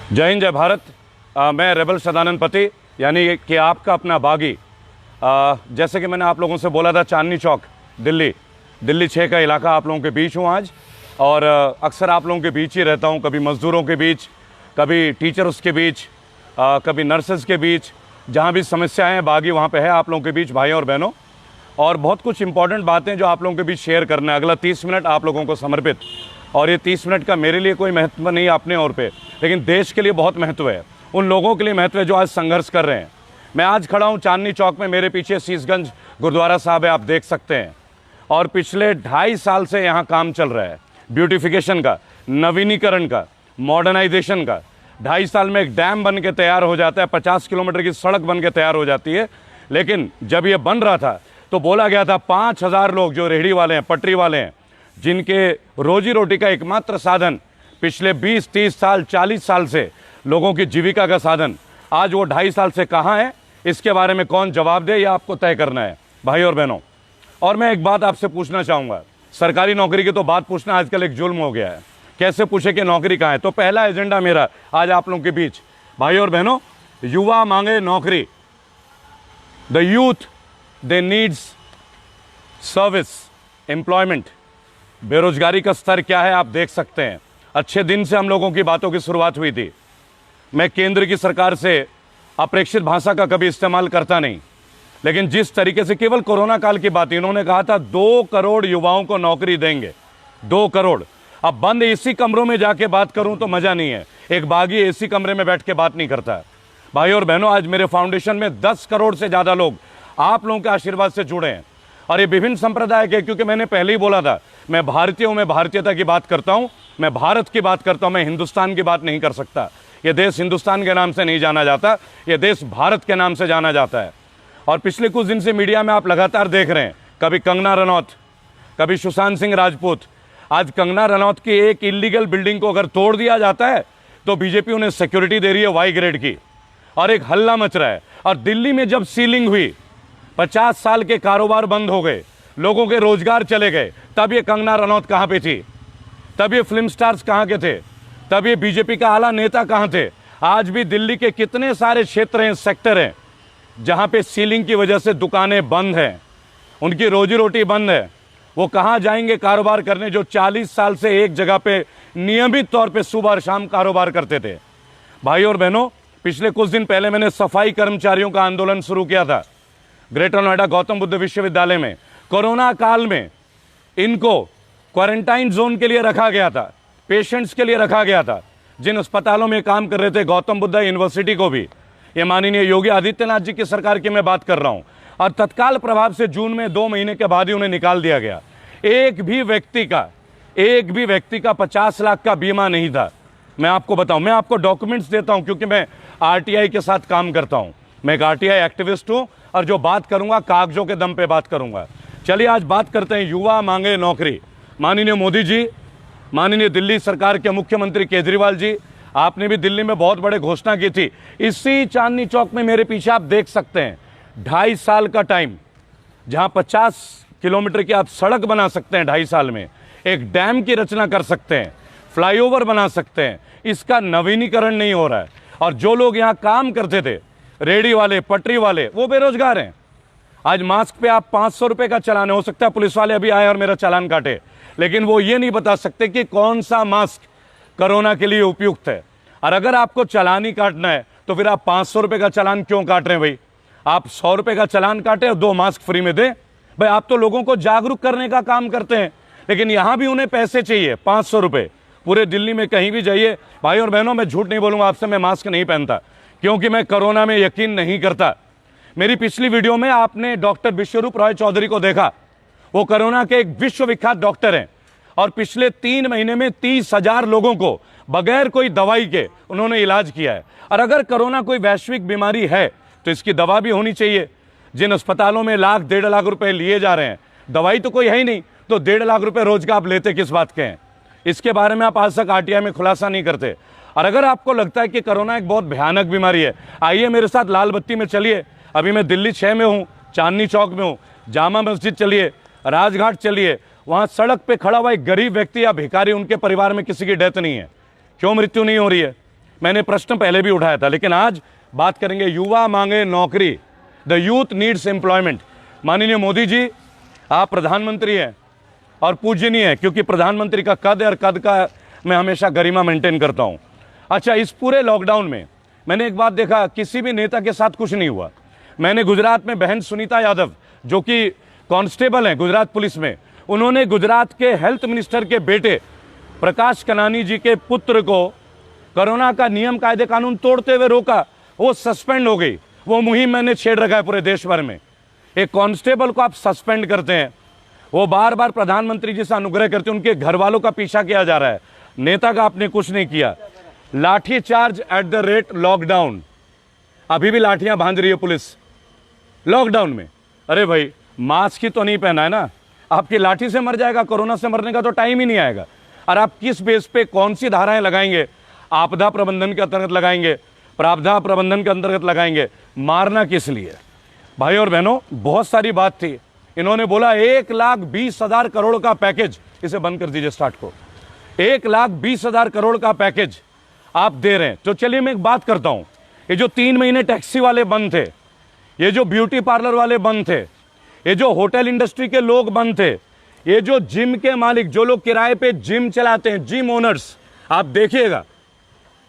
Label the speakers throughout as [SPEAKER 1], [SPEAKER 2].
[SPEAKER 1] जय हिंद, जय भारत। मैं रेबल सदानंद पति, यानी कि आपका अपना बागी। जैसे कि मैंने आप लोगों से बोला था, चांदनी चौक दिल्ली 6 का इलाका आप लोगों के बीच हूँ आज। और अक्सर आप लोगों के बीच ही रहता हूँ, कभी मज़दूरों के बीच, कभी टीचर्स के बीच, कभी नर्सेस के बीच। जहाँ भी समस्याएं हैं, बागी वहाँ पे है आप लोगों के बीच, भाइयों और बहनों। और बहुत कुछ इंपॉर्टेंट बातें जो आप लोगों के बीच शेयर करना है। अगला 30 मिनट आप लोगों को समर्पित। और ये 30 मिनट का मेरे लिए कोई महत्व नहीं अपने और पे, लेकिन देश के लिए बहुत महत्व है, उन लोगों के लिए महत्व है जो आज संघर्ष कर रहे हैं। मैं आज खड़ा हूँ चांदनी चौक में, मेरे पीछे शीशगंज गुरुद्वारा साहब है, आप देख सकते हैं। और पिछले 2.5 साल से यहाँ काम चल रहा है ब्यूटिफिकेशन का, नवीनीकरण का, मॉडर्नाइजेशन का। 2.5 साल में एक डैम बन के तैयार हो जाता है, 50 किलोमीटर की सड़क बन के तैयार हो जाती है। लेकिन जब ये बन रहा था तो बोला गया था 5,000 लोग जो रेहड़ी वाले हैं, पटरी वाले हैं, जिनके रोजी रोटी का एकमात्र साधन पिछले 20, 30 साल, 40 साल से लोगों की जीविका का साधन, आज वो 2.5 साल से कहाँ है, इसके बारे में कौन जवाब दे, ये आपको तय करना है भाई और बहनों। और मैं एक बात आपसे पूछना चाहूँगा, सरकारी नौकरी की तो बात पूछना आजकल एक जुल्म हो गया है। कैसे पूछे कि नौकरी कहाँ है? तो पहला एजेंडा मेरा आज आप लोगों के बीच, भाई और बहनों, युवा मांगे नौकरी। The youth they needs service, employment. बेरोजगारी का स्तर क्या है आप देख सकते हैं। अच्छे दिन से हम लोगों की बातों की शुरुआत हुई थी। मैं केंद्र की सरकार से अप्रेक्षित भाषा का कभी इस्तेमाल करता नहीं, लेकिन जिस तरीके से केवल कोरोना काल की बात, इन्होंने कहा था 2 करोड़ युवाओं को नौकरी देंगे, 2 करोड़। अब बंद एसी कमरों में जाके बात करूं तो मजा नहीं है, एक बागी एसी कमरे में बैठ के बात नहीं करता। भाई और बहनों, आज मेरे फाउंडेशन में 10 करोड़ से ज्यादा लोग आप लोगों के आशीर्वाद से जुड़े हैं। और ये विभिन्न संप्रदाय के, क्योंकि मैंने पहले ही बोला था, मैं भारतीय हूं, मैं भारतीयता की बात करता हूं, मैं भारत की बात करता हूं, मैं हिंदुस्तान की बात नहीं कर सकता। यह देश हिंदुस्तान के नाम से नहीं जाना जाता, यह देश भारत के नाम से जाना जाता है। और पिछले कुछ दिन से मीडिया में आप लगातार देख रहे हैं, कभी कंगना रनौत, कभी सुशांत सिंह राजपूत। आज कंगना रनौत की एक इलीगल बिल्डिंग को अगर तोड़ दिया जाता है तो बीजेपी उन्हें सिक्योरिटी दे रही है वाई ग्रेड की, और एक हल्ला मच रहा है। और दिल्ली में जब सीलिंग हुई, 50 साल के कारोबार बंद हो गए, लोगों के रोजगार चले गए, तब ये कंगना रनौत कहां पे थी? तब ये फिल्म स्टार्स कहां के थे? तब ये बीजेपी का आला नेता कहां थे? आज भी दिल्ली के कितने सारे क्षेत्र हैं, सेक्टर हैं, जहां पे सीलिंग की वजह से दुकानें बंद हैं, उनकी रोजी रोटी बंद है। वो कहां जाएंगे कारोबार करने, जो 40 साल से एक जगह पे नियमित तौर पे सुबह और शाम कारोबार करते थे। भाई और बहनों, पिछले कुछ दिन पहले मैंने सफाई कर्मचारियों का आंदोलन शुरू किया था ग्रेटर नोएडा गौतम बुद्ध विश्वविद्यालय में। कोरोना काल में इनको क्वारंटाइन जोन के लिए रखा गया था, पेशेंट्स के लिए रखा गया था। जिन अस्पतालों में काम कर रहे थे, गौतम बुद्ध यूनिवर्सिटी को भी, ये माननीय योगी आदित्यनाथ जी की सरकार की मैं बात कर रहा हूं, और तत्काल प्रभाव से जून में 2 महीने के बाद ही उन्हें निकाल दिया गया। एक भी व्यक्ति का 50 लाख का बीमा नहीं था। मैं आपको बताऊं, मैं आपको डॉक्यूमेंट्स देता हूं, क्योंकि मैं आरटीआई के साथ काम करता हूं, मैं एक आरटीआई एक्टिविस्ट हूं, और जो बात करूंगा कागजों के दम पे बात करूंगा। चलिए आज बात करते हैं, युवा मांगे नौकरी। माननीय मोदी जी, माननीय दिल्ली सरकार के मुख्यमंत्री केजरीवाल जी, आपने भी दिल्ली में बहुत बड़े घोषणा की थी। इसी चांदनी चौक में मेरे पीछे आप देख सकते हैं, 2.5 साल का टाइम, जहां 50 किलोमीटर की आप सड़क बना सकते हैं 2.5 साल में, एक डैम की रचना कर सकते हैं, फ्लाईओवर बना सकते हैं। इसका नवीनीकरण नहीं हो रहा है। और जो लोग यहां काम करते थे, रेडी वाले, पटरी वाले, वो बेरोजगार हैं। आज मास्क पे आप 500 रुपए का चालान है, हो सकता है पुलिस वाले अभी आए और मेरा चालान काटे, लेकिन वो ये नहीं बता सकते कि कौन सा मास्क कोरोना के लिए उपयुक्त है। और अगर आपको चालान ही काटना है तो फिर आप 500 रुपए का चालान क्यों काट रहे हैं भाई? आप 100 रुपए का चालान काटे और 2 मास्क फ्री में दें। भाई आप तो लोगों को जागरूक करने का काम करते हैं, लेकिन यहां भी उन्हें पैसे चाहिए, 500 रुपए। पूरे दिल्ली में कहीं भी जाइए, भाई और बहनों, मैं झूठ नहीं बोलूंगा आपसे, मैं मास्क नहीं पहनता, क्योंकि मैं कोरोना में यकीन नहीं करता। मेरी पिछली वीडियो में आपने डॉक्टर विश्वरूप रॉय चौधरी को देखा। वो कोरोना के एक विश्वविख्यात डॉक्टर हैं, और पिछले 3 महीने में 30,000 लोगों को बगैर कोई दवाई के उन्होंने इलाज किया है। और अगर कोरोना कोई वैश्विक बीमारी है तो इसकी दवा भी होनी चाहिए। जिन अस्पतालों में लाख, 1.5 लाख रुपए लिए जा रहे हैं, दवाई तो कोई है ही नहीं, तो 1.5 लाख रुपए रोज का आप लेते किस बात के हैं? इसके बारे में आप आज तक आरटीआई में खुलासा नहीं करते। और अगर आपको लगता है कि कोरोना एक बहुत भयानक बीमारी है, आइए मेरे साथ लाल बत्ती में चलिए। अभी मैं दिल्ली 6 में हूँ, चांदनी चौक में हूँ, जामा मस्जिद चलिए, राजघाट चलिए, वहां सड़क पे खड़ा हुआ एक गरीब व्यक्ति या भिखारी, उनके परिवार में किसी की डेथ नहीं है। क्यों मृत्यु नहीं हो रही है? मैंने प्रश्न पहले भी उठाया था, लेकिन आज बात करेंगे युवा मांगे नौकरी, द यूथ नीड्स एम्प्लॉयमेंट। माननीय मोदी जी, आप प्रधानमंत्री हैं और पूजनीय है, क्योंकि प्रधानमंत्री का कद है और कद का मैं हमेशा गरिमा मेंटेन करता हूं। अच्छा, इस पूरे लॉकडाउन में मैंने एक बात देखा, किसी भी नेता के साथ कुछ नहीं हुआ। मैंने गुजरात में बहन सुनीता यादव, जो कि कांस्टेबल हैं गुजरात पुलिस में, उन्होंने गुजरात के हेल्थ मिनिस्टर के बेटे प्रकाश कनानी जी के पुत्र को कोरोना का नियम कायदे कानून तोड़ते हुए रोका, वो सस्पेंड हो गई। वो मुहिम मैंने छेड़ रखा है पूरे देश भर में। एक कांस्टेबल को आप सस्पेंड करते हैं, वो बार बार प्रधानमंत्री जी से अनुग्रह करते हैं, उनके घर वालों का पीछा किया जा रहा है। नेता का आपने कुछ नहीं किया। लाठी charge at the rate lockdown, अभी भी लाठियां बांध रही है पुलिस लॉकडाउन में। अरे भाई, मास्क ही तो नहीं पहना है ना, आपकी लाठी से मर जाएगा, कोरोना से मरने का तो टाइम ही नहीं आएगा। और आप किस बेस पे कौन सी धाराएं लगाएंगे? आपदा प्रबंधन के अंतर्गत लगाएंगे, प्रावधान प्रबंधन के अंतर्गत लगाएंगे, मारना किस लिए? भाई और बहनों, बहुत सारी बात थी। इन्होंने बोला 1,20,000 करोड़ का पैकेज, इसे बंद कर दीजिए स्टार्ट को। 1,20,000 करोड़ का पैकेज आप दे रहे हैं। तो चलिए मैं एक बात करता हूं, ये जो 3 महीने टैक्सी वाले बंद थे, ये जो ब्यूटी पार्लर वाले बंद थे, ये जो होटल इंडस्ट्री के लोग बंद थे, ये जो जिम के मालिक, जो लोग किराए पे जिम चलाते हैं, जिम ओनर्स, आप देखिएगा,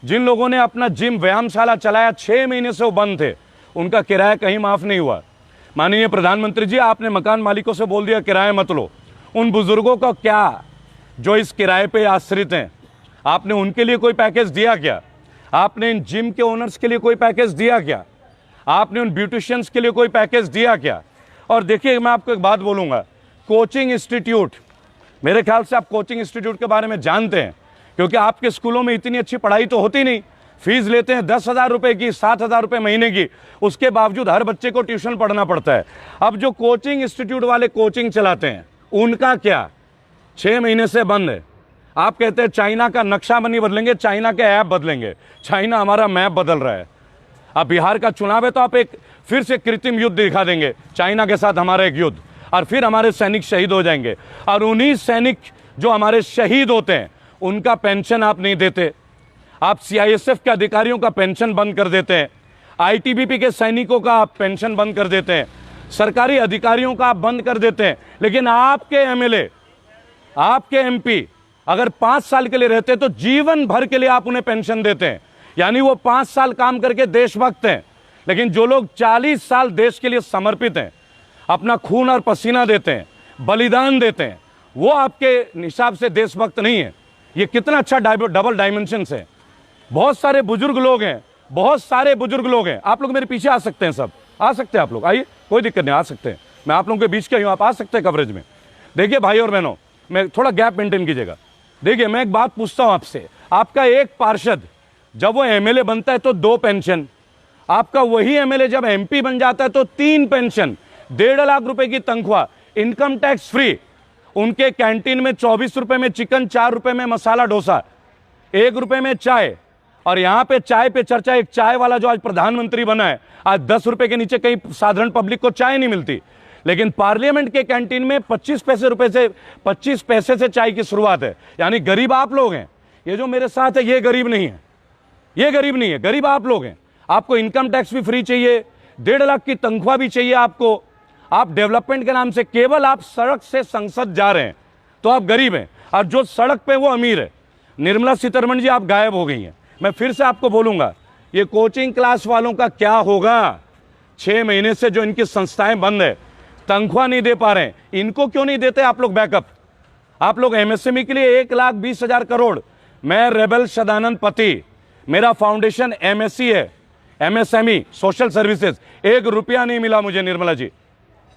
[SPEAKER 1] जिन लोगों ने अपना जिम व्यायामशाला चलाया 6 महीने से वो बंद थे, उनका किराया कहीं माफ नहीं हुआ। माननीय प्रधानमंत्री जी, आपने मकान मालिकों से बोल दिया किराया मत लो। उन बुजुर्गों का क्या जो इस किराए पे आश्रित हैं, आपने उनके लिए कोई पैकेज दिया क्या? आपने इन जिम के ओनर्स के लिए कोई पैकेज दिया क्या? आपने उन ब्यूटिशियंस के लिए कोई पैकेज दिया क्या? और देखिए, मैं आपको एक बात बोलूंगा, कोचिंग इंस्टीट्यूट, मेरे ख्याल से आप कोचिंग इंस्टीट्यूट के बारे में जानते हैं, क्योंकि आपके स्कूलों में इतनी अच्छी पढ़ाई तो होती नहीं। फीस लेते हैं 10,000 रुपए की, 7,000 रुपए महीने की, उसके बावजूद हर बच्चे को ट्यूशन पढ़ना पड़ता है। अब जो कोचिंग इंस्टीट्यूट वाले कोचिंग चलाते हैं, उनका क्या? 6 महीने से बंद है। आप कहते हैं चाइना का नक्शा नहीं बदलेंगे, चाइना के ऐप बदलेंगे। चाइना हमारा मैप बदल रहा है। अब बिहार का चुनाव है तो आप एक फिर से कृत्रिम युद्ध दिखा देंगे, चाइना के साथ हमारा एक युद्ध, और फिर हमारे सैनिक शहीद हो जाएंगे। और उन्हीं सैनिक जो हमारे शहीद होते हैं, उनका पेंशन आप नहीं देते। आप सीआईएसएफ के अधिकारियों का पेंशन बंद कर देते हैं, आईटीबीपी के सैनिकों का आप पेंशन बंद कर देते हैं, सरकारी अधिकारियों का आप बंद कर देते हैं। लेकिन आपके एमएलए, आपके एमपी अगर 5 साल के लिए रहते हैं तो जीवन भर के लिए आप उन्हें पेंशन देते हैं, यानी वो 5 साल काम करके देशभक्त हैं। लेकिन जो लोग 40 साल देश के लिए समर्पित हैं, अपना खून और पसीना देते हैं, बलिदान देते हैं, वो आपके हिसाब से देशभक्त नहीं है। ये कितना अच्छा डबल डायमेंशन है। बहुत सारे बुजुर्ग लोग हैं, बहुत सारे बुजुर्ग लोग हैं। आप लोग मेरे पीछे आ सकते हैं, सब आ सकते हैं आप लोग, आइए, कोई दिक्कत नहीं, आ सकते हैं। मैं आप लोगों के बीच का हूं, आप आ सकते हैं कवरेज में। देखिए भाई और बहनों, मैं थोड़ा गैप मेंटेन कीजिएगा। देखिए, मैं एक बात पूछता हूं आपसे, आपका एक पार्षद जब वो एमएलए बनता है तो 2 पेंशन, आपका वही एमएलए जब एमपी बन जाता है तो 3 पेंशन, 1.5 लाख रुपए की तनख्वाह, इनकम टैक्स फ्री, उनके कैंटीन में 24 रुपए में चिकन, 4 रुपए में मसाला डोसा, 1 रुपए में चाय। और यहां पे चाय पे चर्चा, एक चाय वाला जो आज प्रधानमंत्री बना है, आज 10 रुपए के नीचे कहीं साधारण पब्लिक को चाय नहीं मिलती। लेकिन पार्लियामेंट के कैंटीन में 25 पैसे से चाय की शुरुआत है। यानी गरीब आप लोग हैं। ये जो मेरे साथ है ये गरीब नहीं है, ये गरीब नहीं है, गरीब आप लोग हैं। आपको इनकम टैक्स भी फ्री चाहिए, 1.5 लाख की तनख्वाह भी चाहिए आपको। आप डेवलपमेंट के नाम से केवल आप सड़क से संसद जा रहे हैं तो आप गरीब हैं, और जो सड़क पे वो अमीर है। निर्मला सीतारमण जी, आप गायब हो गई हैं। मैं फिर से आपको बोलूंगा, ये कोचिंग क्लास वालों का क्या होगा? 6 महीने से जो इनकी संस्थाएं बंद है, तनख्वाह नहीं दे पा रहे हैं, इनको क्यों नहीं देते आप लोग बैकअप? आप लोग एमएसएमई के लिए 1,20,000 करोड़। मैं रेबल सदानंद पति, मेरा फाउंडेशन एमएससी है, एमएसएमई सोशल सर्विसेज, 1 रुपया नहीं मिला मुझे निर्मला जी।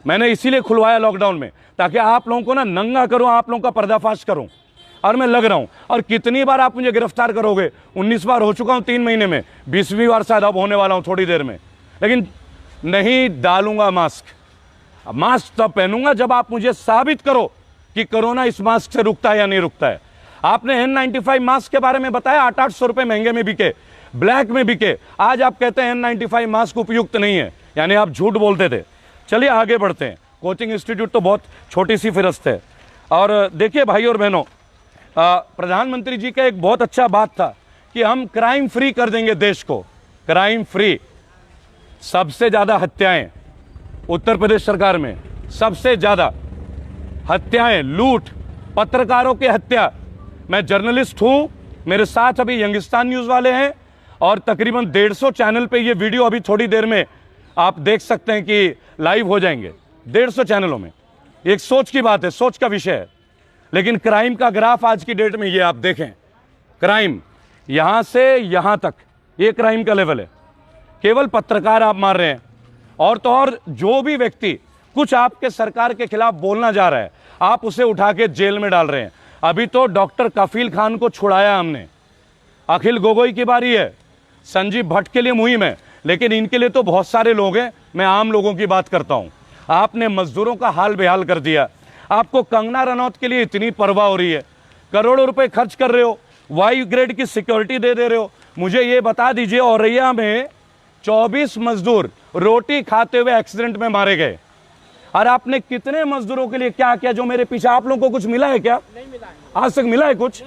[SPEAKER 1] मैंने इसीलिए खुलवाया लॉकडाउन में, ताकि आप लोगों को ना नंगा करूं, आप लोगों का पर्दाफाश करूं। और मैं लग रहा हूं, और कितनी बार आप मुझे गिरफ्तार करोगे? 19 बार हो चुका हूं 3 महीने में, 20वीं बार शायद अब होने वाला हूं थोड़ी देर में। लेकिन नहीं डालूंगा मास्क। मास्क तब पहनूंगा जब आप मुझे साबित करो कि कोरोना इस मास्क से रुकता है या नहीं रुकता है। आपने N95 मास्क के बारे में बताया, 800 रुपए महंगे में बिके, ब्लैक में बिके। आज आप कहते हैं N95 मास्क उपयुक्त नहीं है, यानी आप झूठ बोलते थे। चलिए आगे बढ़ते हैं। कोचिंग इंस्टीट्यूट तो बहुत छोटी सी फिरस्त है। और देखिए भाई और बहनों, प्रधानमंत्री जी का एक बहुत अच्छा बात था कि हम क्राइम फ्री कर देंगे देश को, क्राइम फ्री। सबसे ज्यादा हत्याएं उत्तर प्रदेश सरकार में, सबसे ज्यादा हत्याएं, लूट, पत्रकारों की हत्या। मैं जर्नलिस्ट हूं, मेरे साथ अभी यंगिस्तान न्यूज वाले हैं और तकरीबन 150 चैनल पे ये वीडियो अभी थोड़ी देर में आप देख सकते हैं कि लाइव हो जाएंगे 150 चैनलों में। एक सोच की बात है, सोच का विषय है। लेकिन क्राइम का ग्राफ आज की डेट में ये आप देखें, क्राइम यहां से यहां तक ये क्राइम का लेवल है। केवल पत्रकार आप मार रहे हैं, और तो और जो भी व्यक्ति कुछ आपके सरकार के खिलाफ बोलना जा रहा है आप उसे उठा के जेल में डाल रहे हैं। अभी तो डॉक्टर कफील खान को छुड़ाया हमने, अखिल गोगोई की बारी है, संजीव भट्ट के लिए मुहिम है, लेकिन इनके लिए तो बहुत सारे लोग हैं। मैं आम लोगों की बात करता हूं। आपने मजदूरों का हाल बेहाल कर दिया। आपको कंगना रनौत के लिए इतनी परवाह हो रही है, करोड़ों रुपए खर्च कर रहे हो, वायु ग्रेड की सिक्योरिटी दे रहे हो। मुझे ये बता दीजिए, औरैया में 24 मजदूर रोटी खाते हुए एक्सीडेंट में मारे गए, और आपने कितने मजदूरों के लिए क्या किया? जो मेरे पीछे, आप लोगों को कुछ मिला है क्या? नहीं मिला है। आज तक मिला है कुछ?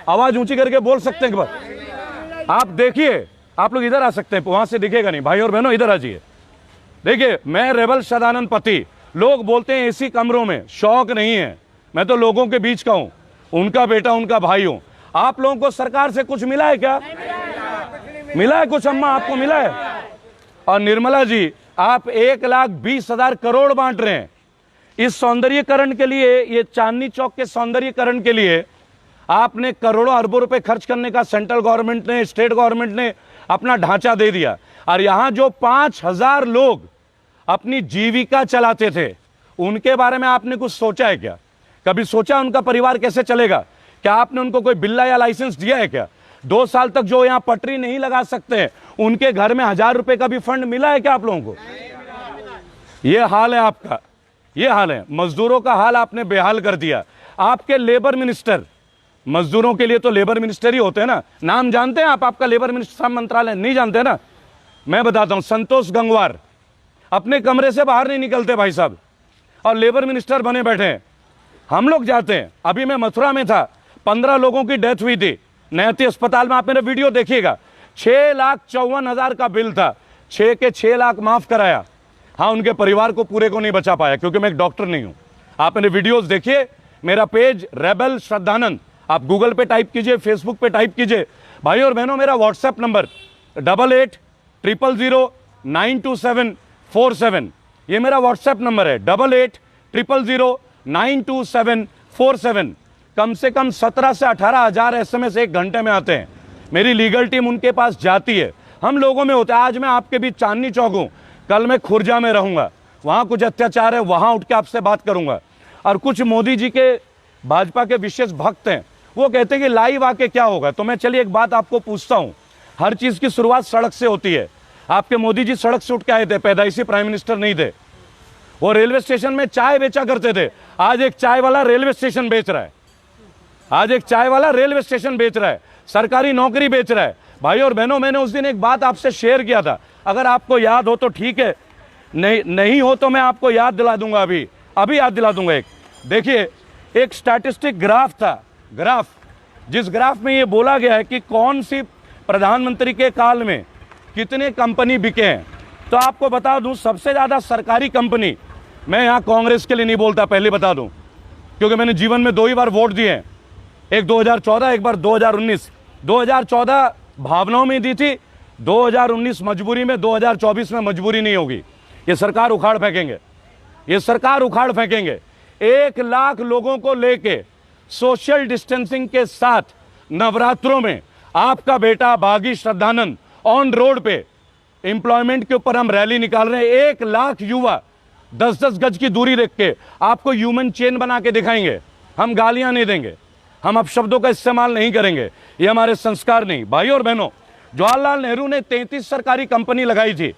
[SPEAKER 1] आवाज ऊंची करके बोल सकते हैं? आप देखिए, आप लोग इधर आ सकते हैं, वहां से दिखेगा नहीं। भाई और बहनों इधर आ जाइए। देखिए, मैं रेबल सदानंद पति। लोग बोलते हैं एसी कमरों में, शौक नहीं है। मैं तो लोगों के बीच का हूं, उनका बेटा, उनका भाई हूं। आप लोगों को सरकार से कुछ मिला है क्या? मिला है कुछ? अम्मा आपको मिला है? और निर्मला जी, आप 1,20,000 करोड़ बांट रहे हैं इस सौंदर्यीकरण के लिए। ये चांदनी चौक के सौंदर्यीकरण के लिए आपने करोड़ों अरबों रुपए खर्च करने का सेंट्रल गवर्नमेंट ने, स्टेट गवर्नमेंट ने अपना ढांचा दे दिया। और यहां जो 5,000 लोग अपनी जीविका चलाते थे, उनके बारे में आपने कुछ सोचा है क्या? कभी सोचा उनका परिवार कैसे चलेगा? क्या आपने उनको कोई बिल्ला या लाइसेंस दिया है क्या? 2 साल तक जो यहां पटरी नहीं लगा सकते, उनके घर में 1,000 रुपए का भी फंड मिला है क्या आप लोगों को? ये हाल है आपका, ये हाल है। मजदूरों का हाल आपने बेहाल कर दिया। आपके लेबर मिनिस्टर, मजदूरों के लिए तो लेबर मिनिस्टर ही होते हैं ना। नाम जानते हैं आप? आपका लेबर मिनिस्टर मंत्रालय नहीं जानते ना? मैं बताता हूं, संतोष गंगवार अपने कमरे से बाहर नहीं निकलते भाई साहब, और लेबर मिनिस्टर बने बैठे हैं। हम लोग जाते हैं। अभी मैं मथुरा में था, 15 लोगों की डेथ हुई थी नैती अस्पताल में। आप मेरा वीडियो देखिएगा, 6,54,000 का बिल था, 6 के 6 लाख माफ कराया। हाँ, उनके परिवार को पूरे को नहीं बचा पाया, क्योंकि मैं एक डॉक्टर नहीं हूं। आप मेरे वीडियोस देखिए, मेरा पेज रेबल श्रद्धानंद, आप गूगल पे टाइप कीजिए, फेसबुक पे टाइप कीजिए। भाई और बहनों, मेरा व्हाट्सएप नंबर 8800092747, ये मेरा व्हाट्सएप नंबर है, 8800092747। कम से कम 17 से 18,000 SMS एक घंटे में आते हैं। मेरी लीगल टीम उनके पास जाती है, हम लोगों में होता है। आज मैं आपके बीच चांदनी चौक हूं, कल मैं खुर्जा में रहूंगा, वहां कुछ अत्याचार है, वहां उठ के आपसे बात करूंगा। और कुछ मोदी जी के, भाजपा के विशेष भक्त हैं, वो कहते हैं कि लाइव आके क्या होगा। तो मैं चलिए एक बात आपको पूछता हूं, हर चीज की शुरुआत सड़क से होती है। आपके मोदी जी सड़क से उठ के आए थे, पैदाइशी प्राइम मिनिस्टर नहीं थे। वो रेलवे स्टेशन में चाय बेचा करते थे, आज एक चाय वाला रेलवे स्टेशन बेच रहा है। आज एक चाय वाला रेलवे स्टेशन बेच रहा है, सरकारी नौकरी बेच रहा है। भाई और बहनों, मैंने उस दिन एक बात आपसे शेयर किया था, अगर आपको याद हो तो ठीक है, नहीं हो तो मैं आपको याद दिला दूंगा। अभी याद दिला दूंगा। एक देखिए, एक स्टैटिस्टिक ग्राफ था, ग्राफ, जिस ग्राफ में ये बोला गया है कि कौन सी प्रधानमंत्री के काल में कितने कंपनी बिके हैं। तो आपको बता दूं, सबसे ज्यादा सरकारी कंपनी, मैं यहां कांग्रेस के लिए नहीं बोलता, पहले बता दूं, क्योंकि मैंने जीवन में 2 ही बार वोट दिए हैं, एक 2014, एक बार 2019। 2014 भावनाओं में दी थी, 2019 मजबूरी में, 2024 में मजबूरी नहीं होगी। ये सरकार उखाड़ फेंकेंगे, ये सरकार उखाड़ फेंकेंगे। 1 लाख लोगों को लेके सोशल डिस्टेंसिंग के साथ नवरात्रों में आपका बेटा बागी श्रद्धानंद ऑन रोड पे एम्प्लॉयमेंट के ऊपर हम रैली निकाल रहे हैं। 1 लाख युवा 10-10 गज की दूरी रख के आपको ह्यूमन चेन बना के दिखाएंगे। हम गालियां नहीं देंगे, हम अपशब्दों का इस्तेमाल नहीं करेंगे, ये हमारे संस्कार नहीं। भाई और बहनों, जवाहरलाल नेहरू ने 33 सरकारी कंपनी लगाई थी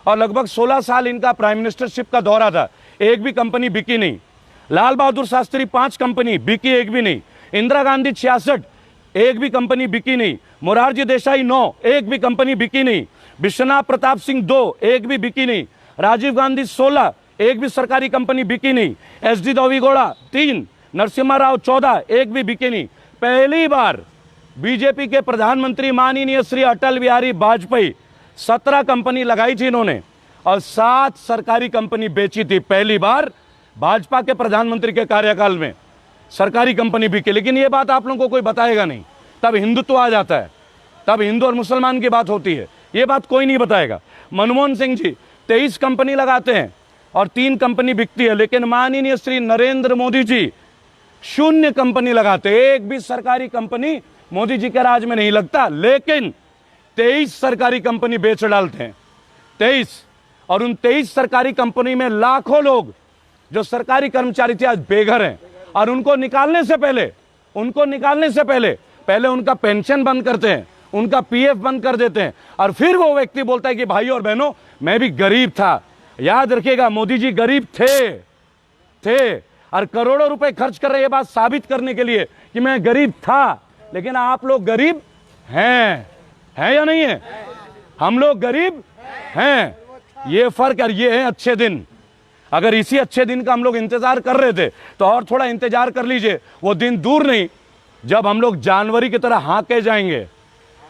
[SPEAKER 1] और लगभग 16 साल इनका प्राइम मिनिस्टरशिप का दौरा था, एक भी कंपनी बिकी नहीं। लाल बहादुर शास्त्री 5 कंपनी बिकी, एक भी नहीं। इंदिरा गांधी 66, एक भी कंपनी बिकी नहीं। मोरारजी देसाई 9, एक भी कंपनी बिकी नहीं। विश्वनाथ प्रताप सिंह 2, एक भी बिकी नहीं। राजीव गांधी 16, एक भी सरकारी कंपनी बिकी नहीं। एसडी देवेगौड़ा 3, नरसिम्हा राव 14, एक भी बिकी नहीं। बीजेपी के प्रधानमंत्री माननीय श्री अटल बिहारी वाजपेयी 17 कंपनी लगाई थी इन्होंने और 7 सरकारी कंपनी बेची थी। पहली बार भाजपा के प्रधानमंत्री के कार्यकाल में सरकारी कंपनी बिकी। लेकिन ये बात आप लोगों को कोई बताएगा नहीं, तब हिंदुत्व आ जाता है, तब हिंदू और मुसलमान की बात होती है, ये बात कोई नहीं बताएगा। मनमोहन सिंह जी 23 कंपनी लगाते हैं और 3 कंपनी बिकती है, लेकिन माननीय श्री नरेंद्र मोदी जी 0 कंपनी लगाते, एक भी सरकारी कंपनी मोदी जी के राज में नहीं लगता, लेकिन 23 सरकारी कंपनी बेच डालते हैं, 23। और उन 23 सरकारी कंपनी में लाखों लोग जो सरकारी कर्मचारी थे आज बेघर हैं, और उनको निकालने से पहले उनका पेंशन बंद करते हैं, उनका पीएफ बंद कर देते हैं, और फिर वो व्यक्ति बोलता है कि भाई और बहनों मैं भी गरीब था। याद रखिएगा, मोदी जी गरीब थे और करोड़ों रुपए खर्च कर रहे, ये बात साबित करने के लिए कि मैं गरीब था। लेकिन आप लोग गरीब हैं या नहीं है? हम लोग गरीब हैं, ये फर्क। और ये है अच्छे दिन। अगर इसी अच्छे दिन का हम लोग इंतजार कर रहे थे तो और थोड़ा इंतजार कर लीजिए, वो दिन दूर नहीं जब हम लोग जानवरी की तरह हाँके जाएंगे।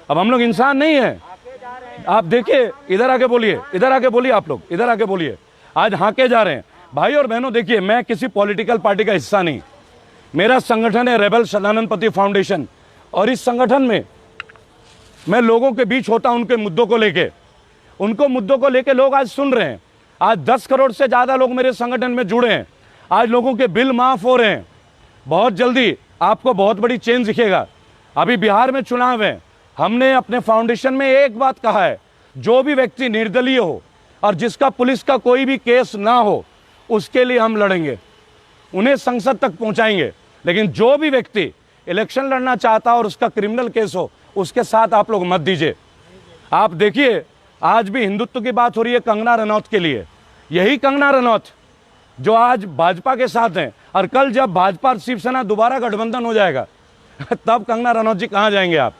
[SPEAKER 1] अब हम लोग इंसान नहीं है। आप देखिए, इधर आके बोलिए, आप लोग इधर आके बोलिए, आज हाँके जा रहे हैं। भाई और बहनों देखिए, मैं किसी पॉलिटिकल पार्टी का हिस्सा नहीं, मेरा संगठन है रेबल सदानंद पति फाउंडेशन, और इस संगठन में मैं लोगों के बीच होता हूं, उनके मुद्दों को लेके लोग आज सुन रहे हैं। आज 10 करोड़ से ज्यादा लोग मेरे संगठन में जुड़े हैं। आज लोगों के बिल माफ हो रहे हैं। बहुत जल्दी आपको बहुत बड़ी चेंज दिखेगा। अभी बिहार में चुनाव है, हमने अपने फाउंडेशन में एक बात कहा है, जो भी व्यक्ति निर्दलीय हो और जिसका पुलिस का कोई भी केस ना हो, उसके लिए हम लड़ेंगे, उन्हें संसद तक पहुंचाएंगे। लेकिन जो भी व्यक्ति इलेक्शन लड़ना चाहता और उसका क्रिमिनल केस हो, उसके साथ आप लोग मत दीजिए। आप देखिए, आज भी हिंदुत्व की बात हो रही है कंगना रनौत के लिए। यही कंगना रनौत जो आज भाजपा के साथ हैं, और कल जब भाजपा और शिवसेना दोबारा गठबंधन हो जाएगा तब कंगना रनौत जी कहां जाएंगे आप?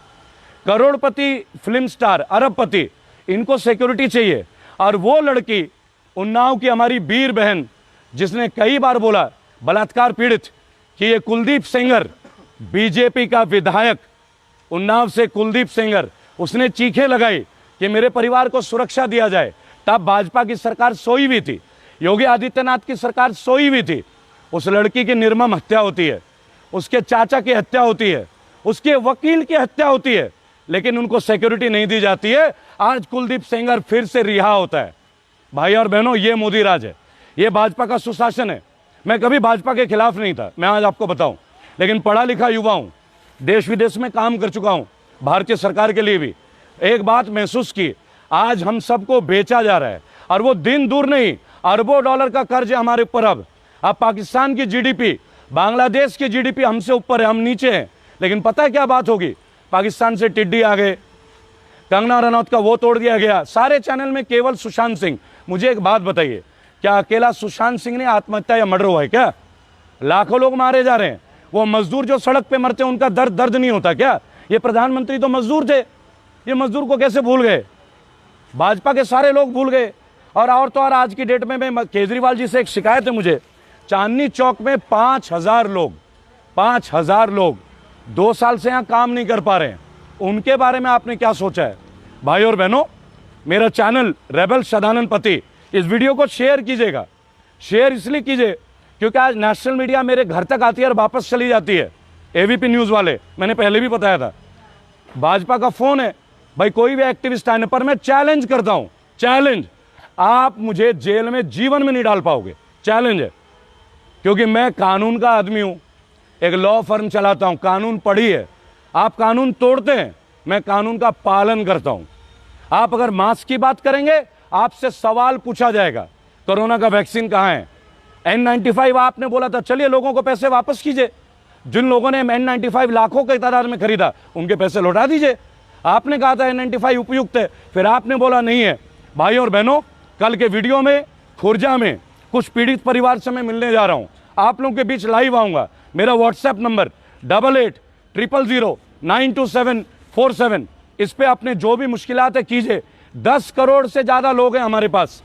[SPEAKER 1] करोड़पति फिल्म स्टार, अरबपति, इनको सिक्योरिटी चाहिए। और वो लड़की उन्नाव की हमारी वीर बहन, जिसने कई बार बोला बलात्कार पीड़ित कि ये कुलदीप सेंगर, बीजेपी का विधायक उन्नाव से कुलदीप सेंगर, उसने चीखें लगाई कि मेरे परिवार को सुरक्षा दिया जाए। तब भाजपा की सरकार सोई हुई थी, योगी आदित्यनाथ की सरकार सोई हुई थी। उस लड़की की निर्मम हत्या होती है, उसके चाचा की हत्या होती है, उसके वकील की हत्या होती है, लेकिन उनको सिक्योरिटी नहीं दी जाती है। आज कुलदीप सेंगर फिर से रिहा होता है। भाई और बहनों, ये मोदी राज है, ये भाजपा का सुशासन है। मैं कभी भाजपा के खिलाफ नहीं था, मैं आज आपको बताऊं, लेकिन पढ़ा लिखा युवा हूं, देश विदेश में काम कर चुका हूं, भारतीय सरकार के लिए भी। एक बात महसूस की, आज हम सबको बेचा जा रहा है, और वो दिन दूर नहीं, अरबों डॉलर का कर्ज है हमारे ऊपर। अब पाकिस्तान की जीडीपी, बांग्लादेश की जीडीपी हमसे ऊपर है, हम नीचे हैं। लेकिन पता है क्या बात होगी? पाकिस्तान से टिड्डी आ गए, कंगना रनौत का वो तोड़ दिया गया, सारे चैनल में केवल सुशांत सिंह। मुझे एक बात बताइए, क्या अकेला सुशांत सिंह ने आत्महत्या या मर्डर हुआ है क्या? लाखों लोग मारे जा रहे हैं। वो मजदूर जो सड़क पे मरते हैं, उनका दर्द नहीं होता क्या? ये प्रधानमंत्री तो मजदूर थे, ये मजदूर को कैसे भूल गए? भाजपा के सारे लोग भूल गए। और तो और आज की डेट में मैं केजरीवाल जी से एक शिकायत है मुझे, चांदनी चौक में 5,000 लोग 2 साल से यहाँ काम नहीं कर पा रहे हैं। उनके बारे में आपने क्या सोचा है? भाई और बहनों, मेरा चैनल रेबल सदानंद पति, इस वीडियो को शेयर कीजिएगा। शेयर इसलिए कीजिए क्योंकि आज नेशनल मीडिया मेरे घर तक आती है और वापस चली जाती है। एबीपी न्यूज़ वाले, मैंने पहले भी बताया था, भाजपा का फोन है, भाई कोई भी एक्टिविस्ट आने पर मैं चैलेंज करता हूं, चैलेंज, आप मुझे जेल में जीवन में नहीं डाल पाओगे, चैलेंज है। क्योंकि मैं कानून का आदमी हूं, एक लॉ फर्म चलाता हूं, कानून पढ़ी है। आप कानून तोड़ते हैं, मैं कानून का पालन करता हूं। आप अगर मास्क की बात करेंगे, आपसे सवाल पूछा जाएगा, कोरोना का वैक्सीन कहां है? N95 आपने बोला था, चलिए लोगों को पैसे वापस कीजिए। जिन लोगों ने N95 लाखों की तादाद में खरीदा, उनके पैसे लौटा दीजिए। आपने कहा था N95 उपयुक्त है, फिर आपने बोला नहीं है। भाई और बहनों, कल के वीडियो में खुर्जा में कुछ पीड़ित परिवार से मैं मिलने जा रहा हूं, आप लोगों के बीच लाइव आऊंगा। मेरा व्हाट्सएप नंबर 8800092747, इस पे अपने जो भी मुश्किलात है कीजिए। 10 करोड़ से ज्यादा लोग हैं हमारे पास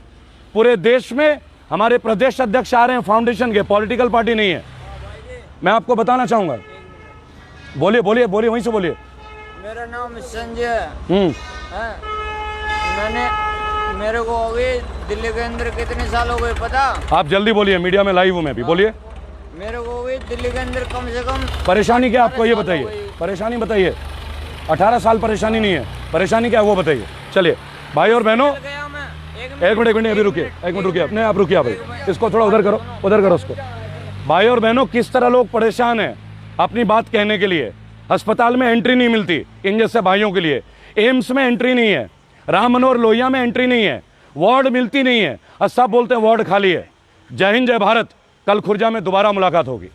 [SPEAKER 1] पूरे देश में। हमारे प्रदेश अध्यक्ष आ रहे हैं फाउंडेशन के, पॉलिटिकल पार्टी नहीं है। मैं आपको बताना चाहूंगा, बोलिए बोलिए बोलिए, वहीं से बोलिए।
[SPEAKER 2] मेरा नाम संजय है। मेरे को हो गई दिल्ली के अंदर कितने साल हो गए पता?
[SPEAKER 1] आप जल्दी बोलिए, मीडिया में लाइव हूँ मैं भी, बोलिए।
[SPEAKER 2] मेरे को हो गई दिल्ली के अंदर कम से कम।
[SPEAKER 1] परेशानी क्या आपको ये बताइए, परेशानी बताइए। 18 साल परेशानी नहीं है, परेशानी क्या है वो बताइए। चलिए भाई और बहनों, एक मिनट अभी रुकिए, एक मिनट रुकिए, अपने आप रुकिए भाई, इसको थोड़ा उधर करो उसको। भाई और बहनों, किस तरह लोग परेशान हैं अपनी बात कहने के लिए। अस्पताल में एंट्री नहीं मिलती इन जैसे भाइयों के लिए, एम्स में एंट्री नहीं है, राम मनोहर लोहिया में एंट्री नहीं है, वार्ड मिलती नहीं है, और सब बोलते हैं वार्ड खाली है। जय हिंद, जय भारत। कल खुर्जा में दोबारा मुलाकात होगी।